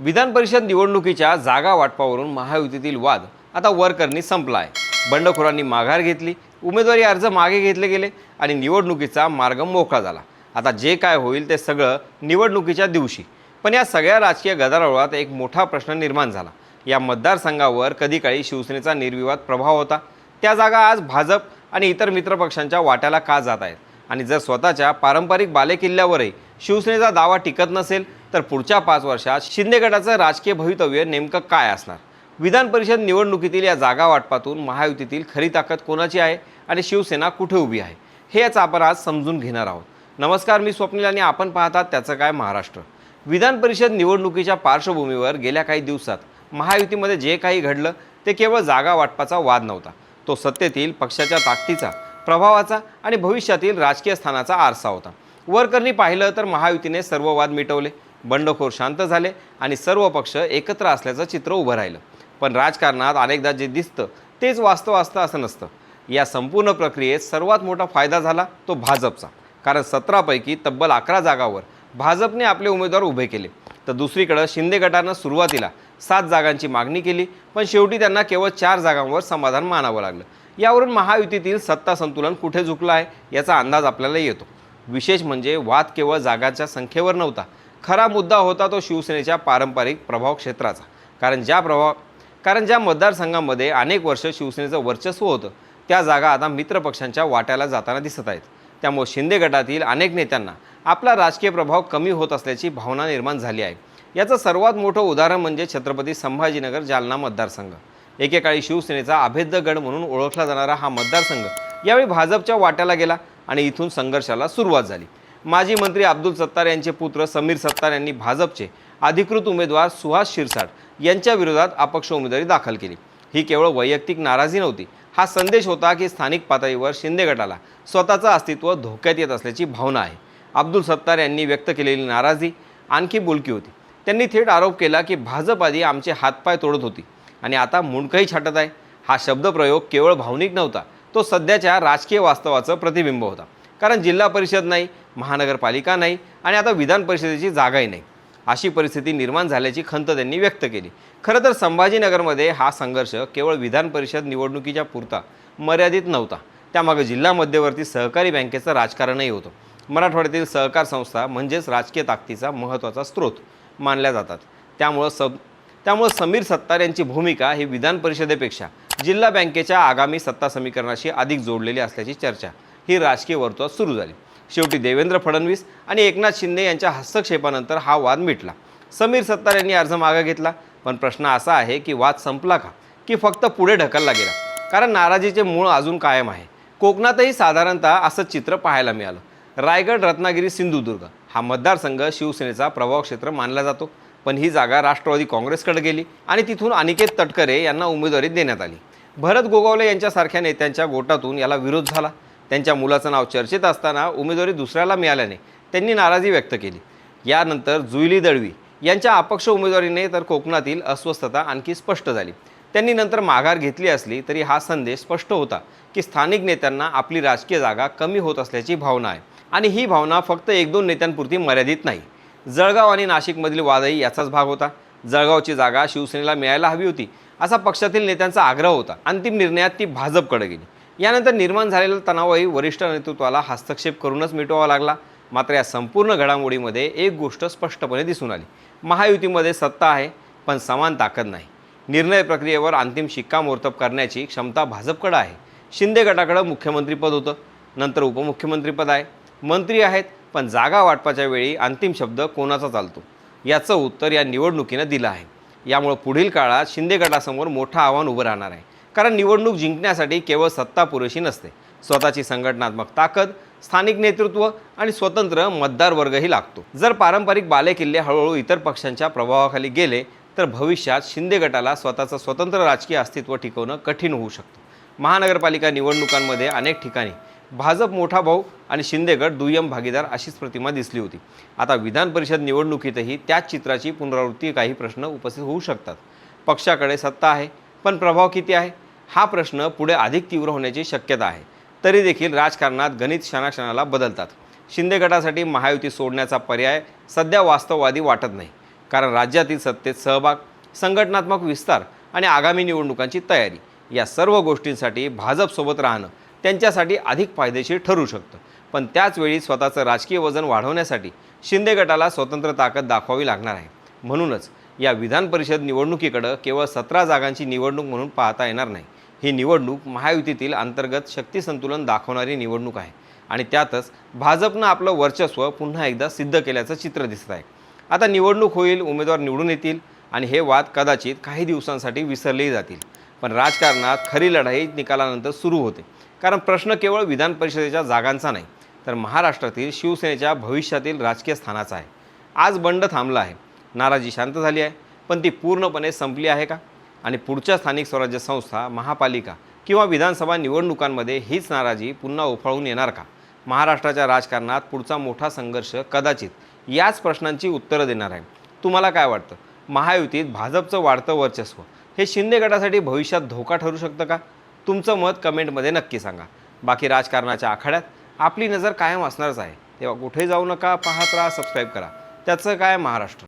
विधान परिषद निवडणुकीच्या जागा वाटपावरून महायुतीतील वाद आता वरकरणी संपला आहे. बंडखोरांनी माघार घेतली, उमेदवारी अर्ज मागे घेतले गेले आणि निवडणुकीचा मार्ग मोकळा झाला. आता जे काय होईल ते सगळं निवडणुकीच्या दिवशी. पण या सगळ्या राजकीय गदारोळात एक मोठा प्रश्न निर्माण झाला. या मतदारसंघावर कधी काळी शिवसेनेचा निर्विवाद प्रभाव होता. त्या जागा आज भाजप आणि इतर मित्रपक्षांच्या वाट्याला का जात आहेत? आणि जर स्वतःच्या पारंपरिक बालेकिल्ल्यावरही शिवसेनेचा दावा टिकत नसेल तर पुढच्या 5 वर्षात शिंदे गटाचं राजकीय भवितव्य नेमकं काय असणार? विधान परिषद निवडणुकीतील या जागा वाटपातून महायुतीतील खरी ताकद कोणाची आहे आणि शिवसेना कुठे उभी आहे, हेच आपण आज समजून घेणार आहोत. नमस्कार, मी स्वप्नील आणि आपण पाहतात त्याचं काय महाराष्ट्र. विधान परिषद निवडणुकीच्या पार्श्वभूमीवर गेल्या काही दिवसात महायुतीमध्ये जे काही घडलं ते केवळ जागा वाटपाचा वाद नव्हता. तो सत्तेतील पक्षाच्या ताकदीचा, प्रभावाचा आणि भविष्यातील राजकीय स्थानाचा आरसा होता. वरकरणी पाहिलं तर महायुतीने सर्व वाद मिटवले, बंडखोर शांत झाले आणि सर्व पक्ष एकत्र असल्याचं चित्र उभं राहिलं. पण राजकारणात अनेकदा जे दिसतं तेच वास्तव असतं असं नसतं. या संपूर्ण प्रक्रियेत सर्वात मोठा फायदा झाला तो भाजपचा. कारण 17 पैकी तब्बल 11 जागांवर भाजपने आपले उमेदवार उभे केले. तर दुसरीकडे शिंदे गटानं सुरुवातीला 7 जागांची मागणी केली, पण शेवटी त्यांना केवळ 4 जागांवर समाधान मानावं लागलं. यावरून महायुतीतील सत्ता संतुलन कुठे झुकलं आहे याचा अंदाज आपल्याला येतो. विशेष म्हणजे वाद केवळ जागांच्या संख्येवर नव्हता. खरा मुद्दा होता तो शिवसेनेच्या पारंपरिक प्रभाव क्षेत्राचा. कारण ज्या मतदारसंघामध्ये अनेक वर्ष शिवसेनेचं वर्चस्व होतं त्या जागा आता मित्रपक्षांच्या वाट्याला जाताना दिसत आहेत. त्यामुळे शिंदे गटातील अनेक नेत्यांना आपला राजकीय प्रभाव कमी होत असल्याची भावना निर्माण झाली आहे. याचं सर्वात मोठं उदाहरण म्हणजे छत्रपती संभाजीनगर जालना मतदारसंघ. एकेकाळी शिवसेनेचा अभेद्य गड म्हणून ओळखला जाणारा हा मतदारसंघ यावेळी भाजपच्या वाट्याला गेला आणि इथून संघर्षाला सुरुवात झाली. माजी मंत्री अब्दुल सत्तार यांचे पुत्र समीर सत्तार यांनी भाजपचे अधिकृत उमेदवार सुहास शिरसाट यांच्या विरोधात अपक्ष उमेदवारी दाखल केली. ही केवळ वैयक्तिक नाराजी नव्हती, हा संदेश होता की स्थानिक पातळीवर शिंदे गटाला स्वतःचं अस्तित्व धोक्यात येत असल्याची भावना आहे. अब्दुल सत्तार यांनी व्यक्त केलेली नाराजी आणखी बोलकी होती. त्यांनी थेट आरोप केला की भाजप आधी आमचे हातपाय तोडत होती आणि आता मुंडकंही छाटत आहे. हा शब्दप्रयोग केवळ भावनिक नव्हता, तो सध्याच्या राजकीय वास्तवाचं प्रतिबिंब होता. कारण जिल्हा परिषद नाही, महानगरपालिका नाही आणि आता विधान परिषदेची जागाही नाही, अशी परिस्थिती निर्माण झाल्याची खंत त्यांनी व्यक्त केली. खरं तर संभाजीनगरमध्ये हा संघर्ष केवळ विधान परिषद निवडणुकीच्या पुरता मर्यादित नव्हता. त्यामागे जिल्हा मध्यवर्ती सहकारी बँकेचं राजकारणही होतं. मराठवाड्यातील सहकार संस्था म्हणजेच राजकीय ताकदीचा महत्त्वाचा स्रोत मानल्या जातात. त्यामुळं समीर सत्तार यांची भूमिका ही विधान परिषदेपेक्षा जिल्हा बँकेच्या आगामी सत्ता समीकरणाशी अधिक जोडलेली असल्याची चर्चा ही राजकीय वर्तुळात सुरू झाली. शेवटी देवेंद्र फडणवीस आणि एकनाथ शिंदे यांच्या हस्तक्षेपानंतर हा वाद मिटला. समीर सत्तार यांनी अर्ज मागे घेतला. पण प्रश्न असा आहे की वाद संपला का, की फक्त पुढे ढकलला गेला? कारण नाराजीचे मूळ अजून कायम आहे. कोकणातही साधारणतः असंच चित्र पाहायला मिळालं. रायगड, रत्नागिरी, सिंधुदुर्ग हा मतदारसंघ शिवसेनेचा प्रभाव क्षेत्र मानला जातो. पण ही जागा राष्ट्रवादी काँग्रेसकडे गेली आणि तिथून अनिकेत तटकरे यांना उमेदवारी देण्यात आली. भरत गोगावले यांच्यासारख्या नेत्यांच्या गोटातून याला विरोध झाला. त्यांच्या मुलाचं नाव चर्चेत असताना उमेदवारी दुसऱ्याला मिळाल्याने त्यांनी नाराजी व्यक्त केली. यानंतर जुईली दळवी यांच्या अपक्ष उमेदवारीने तर कोकणातील अस्वस्थता आणखी स्पष्ट झाली. त्यांनी नंतर माघार घेतली असली तरी हा संदेश स्पष्ट होता की स्थानिक नेत्यांना आपली राजकीय जागा कमी होत असल्याची भावना आहे. आणि ही भावना फक्त 1-2 नेत्यांपुरती मर्यादित नाही. जळगाव आणि नाशिकमधील वादही याचाच भाग होता. जळगावची जागा शिवसेनेला मिळायला हवी होती असा पक्षातील नेत्यांचा आग्रह होता. अंतिम निर्णयात ती भाजपकडे गेली. यानंतर निर्माण झालेला तणावही वरिष्ठ नेतृत्वाला हस्तक्षेप करूनच मिटवावा लागला. मात्र या संपूर्ण घडामोडीमध्ये एक गोष्ट स्पष्टपणे दिसून आली. महायुतीमध्ये सत्ता आहे पण समान ताकद नाही. निर्णय प्रक्रियेवर अंतिम शिक्कामोर्तब करण्याची क्षमता भाजपकडे आहे. शिंदे गटाकडे मुख्यमंत्रीपद होतं, नंतर उपमुख्यमंत्रीपद आहे, मंत्री आहेत, पण जागा वाटपाच्या वेळी अंतिम शब्द कोणाचा चालतो याचं उत्तर या निवडणुकीनं दिलं आहे. यामुळे पुढील काळात शिंदे गटासमोर मोठं आव्हान उभं राहणार आहे. कारण निवडणूक जिंकण्यासाठी केवळ सत्ता पुरेशी नसते, स्वतःची संघटनात्मक ताकद, स्थानिक नेतृत्व आणि स्वतंत्र मतदार वर्गही लागतो. जर पारंपरिक बालेकिल्ले हळूहळू इतर पक्षांच्या प्रभावाखाली गेले तर भविष्यात शिंदे गटाला स्वतःचं स्वतंत्र राजकीय अस्तित्व टिकवणं कठीण होऊ शकतं. महानगरपालिका निवडणुकांमध्ये अनेक ठिकाणी भाजप मोठा भाऊ आणि शिंदे गट दुय्यम भागीदार अशीच प्रतिमा दिसली होती. आता विधान परिषद निवडणुकीतही त्याच चित्राची पुनरावृत्ती काही प्रश्न उपस्थित होऊ शकतात. पक्षाकडे सत्ता आहे पण प्रभाव किती आहे हा प्रश्न पुढे अधिक तीव्र होण्याची शक्यता आहे. तरी देखील राजकारणात गणित क्षणाक्षणाला बदलतात. शिंदे गटासाठी महायुती सोडण्याचा पर्याय सध्या वास्तववादी वाटत नाही. कारण राज्यातील सत्तेत सहभाग, संघटनात्मक विस्तार आणि आगामी निवडणुकांची तयारी या सर्व गोष्टींसाठी भाजपसोबत राहणं त्यांच्यासाठी अधिक फायदेशीर ठरू शकतं. पण त्याचवेळी स्वतःचं राजकीय वजन वाढवण्यासाठी शिंदे गटाला स्वतंत्र ताकद दाखवावी लागणार आहे. म्हणूनच या विधान परिषद निवडणुकीकडे केवळ 17 जागांची निवडणूक म्हणून पाहता येणार नाही. ही निवडणूक महायुतीतील अंतर्गत शक्ती संतुलन दाखवणारी निवडणूक आहे आणि त्यातच भाजपनं आपलं वर्चस्व पुन्हा एकदा सिद्ध केल्याचं चित्र दिसत आहे. आता निवडणूक होईल, उमेदवार निवडून येतील आणि हे वाद कदाचित काही दिवसांसाठी विसरलेही जातील. पण राजकारणात खरी लढाई निकालानंतर सुरू होते. कारण प्रश्न केवळ विधान परिषदेच्या जागांचा नाही, तर महाराष्ट्रातील शिवसेनेच्या भविष्यातील राजकीय स्थानाचा आहे. आज बंड थांबला आहे, नाराजी शांत झाली आहे, पण ती पूर्णपणे संपली आहे का? आणि पुढच्या स्थानिक स्वराज्य संस्था, महापालिका किंवा विधानसभा निवडणुकांमध्ये हीच नाराजी पुन्हा उफाळून येणार का? महाराष्ट्राच्या राजकारणात पुढचा मोठा संघर्ष कदाचित याच प्रश्नांची उत्तरं देणार आहे. तुम्हाला काय वाटतं? महायुतीत भाजपचं वाढतं वर्चस्व हे शिंदे गटासाठी भविष्यात धोका ठरू शकतं का? तुमचं मत कमेंटमध्ये नक्की सांगा. बाकी राजकारणाच्या आखाड्यात आपली नजर कायम असणारच आहे. तेव्हा कुठे जाऊ नका, पाहत राहा, सबस्क्राईब करा. त्याचं काय महाराष्ट्र.